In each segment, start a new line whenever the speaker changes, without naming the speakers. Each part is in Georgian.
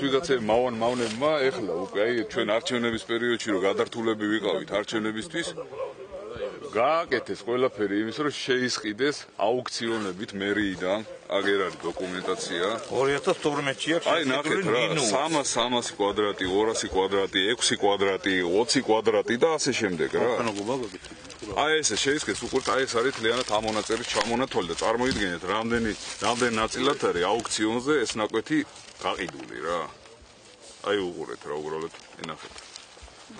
ვიღაცე მავანებმა ეხლა უკვე აი ჩვენ არჩევნების პერიოდში რომ გადართულები ვიყავით არჩევნებისთვის გააკეთეს ყველაფერი იმის რომ შეისყიდეს აუქციონებით მერიიდან აგერ არის დოკუმენტაცია
2012-ში აქვს
აი ნახეთ რა 300 კვადრატი 200 კვადრატი 6 კვადრატი 20 კვადრატი და ასე შემდეგ რა აი ესე შეისყიდეს უკვე აი ეს არის თლიანად ამონაწერის ჩამონათვალი და წარმოიდგინეთ რამდენი ნაწილად არის აუქციონზე ეს ნაკვეთი გაყიდული რა აი უყურეთ რა უბრალოდ ენახეთ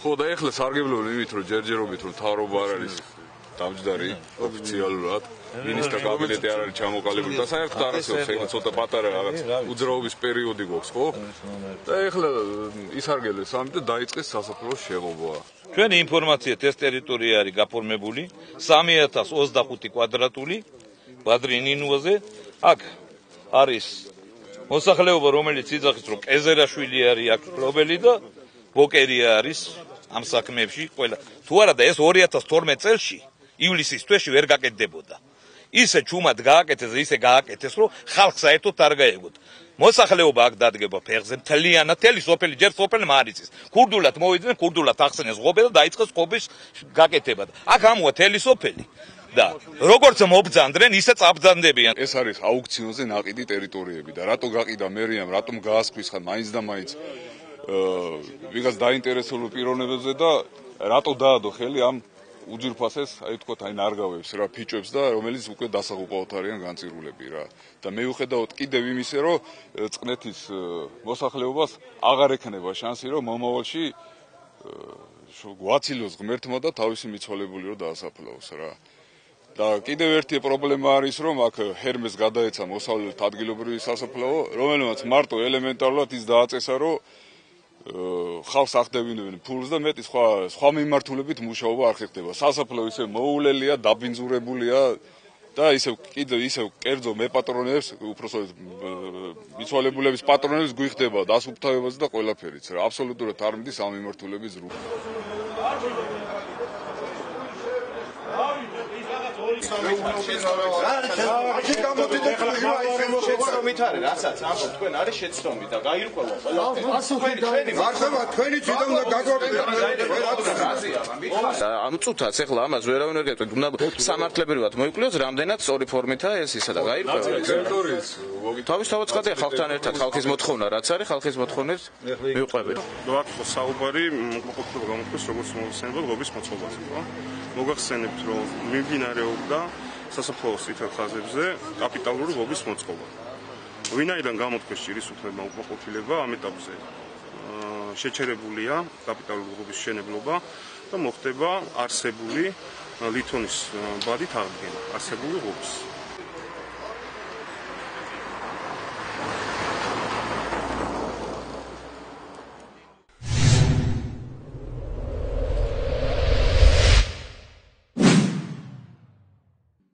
ხო და ეხლა სარგებლობენ იმით რომ ჯერჯერობით რომ თავრობა არ არის დამჯდარი ოფიციალურად მინისტრთა კაბინეტი არ არის ჩამოყალიბებული და საერთოდ არ არსებობს ეხლა ცოტა პატარა რაღაც უძრაობის პერიოდი გვაქვს ხო და ეხლა ისარგებლეს ამით და დაიწყეს სასოფლო შეღობა
ჩვენი ინფორმაციით ეს ტერიტორია არის გაფორმებული 3025 კვადრატული ბადრი ნინუაზე აქ არის მოსახლეობა რომელიც იძახის რომ კეზერაშვილი არის აქ მფლობელი და ბოკერია არის ამ საქმეებში ყველა თუ არა და ეს 2012 წელში ივლისის თვეში ვერ გაკეთდებოდა ისე ჩუმად გააკეთეს ისე გააკეთეს რომ ხალხს საერთოდ არ გაეგოთ მოსახლეობა აქ დადგება ფეხზე მთლიანად თელი სოფელი ჯერ სოფელმა არ იცის ქურდულად მოვიდნენ ქურდულად ახსენეს ღობე და დაიწყეს ღობის გაკეთება აქ ამოა თელი სოფელი და როგორც მობძანდრენ ისე წაბძანდებიან
ეს არის აუქციონზე ნაყიდი ტერიტორიები და რატო გაყიდა მერიამ რატომ გაასხვისხა მაინც და მაინც ვიღაც დაინტერესებულ პიროვნებებზე და რატო დაადო ხელი ამ უძირფასეს აი თქო აი ნარგავებს რა ფიჭებს და რომელიც უკვე დასაღუპავთ არიან განწირულები რა და მეუხედავთ კიდევ იმისე რომ წყნეთის მოსახლეობას აღარ ექნება შანსი რომ მომავალში გვაცილოს ღმერთმა და თავისი მიცვალებული რომ დაასაფლავოს რა და კიდევ ერთი პრობლემა არის რომ აქ ჰერმეს გადაეცა მოსავლელთ ადგილობრივი სასაფლაო რომელმაც მარტო ელემენტარულად ის დააწესა რომ ხალხს ახდებინებენ ფულს და მეტი სხვა მიმართულებით მუშაობა არ ხერხდება. სასაფლაო ისე მოულელია, დაბინძურებულია და ისევ კერძო მეპატრონებს, უпроსოდ მიცვალებულების პატრონებს გვიხდება დასუფთავებაზე და ყველაფერიც. აბსოლუტურად არ მიდის ამ მიმართულების რუხ.
Aș გამოდიდა შეცდომით არის, რასაც ამბობ თქვენ არის შეცდომით და გაირკვევა ყველა. თქვენი თვითონ და გაგვაკვირდა. ამ წუთაც ეხლა ამას ვერავინ ვერ გეტყვით, უნდა სამართლებრივად მოიკვლიოს, რამდენად სწორი ფორმითაა ეს ისა და გაირკვევა. თავისთავად ხდება ხალხთან ერთად, ხალხის მოთხოვნა რაც არის, ხალხის მოთხოვნებს მივყვებით.
აქ ხო საუბარი მოყოლება გამოთქვეს როგორც მოხსენებელ ღობის მოწყობაზე, ხო? მოგახსენებთ რომ მიმდინარეობდა სასაფლაოს წითელ ხაზებზე კაპიტალური ღობის მოწყობა. ვინაიდან გამოთქვეს ჭირის უფლება უკმაყოფილება ამ ეტაპზე შეჩერებულია კაპიტალური ღობის მშენებლობა და მოხდება არსებული ლითონის ბადით აღდგენა არსებული ღობის.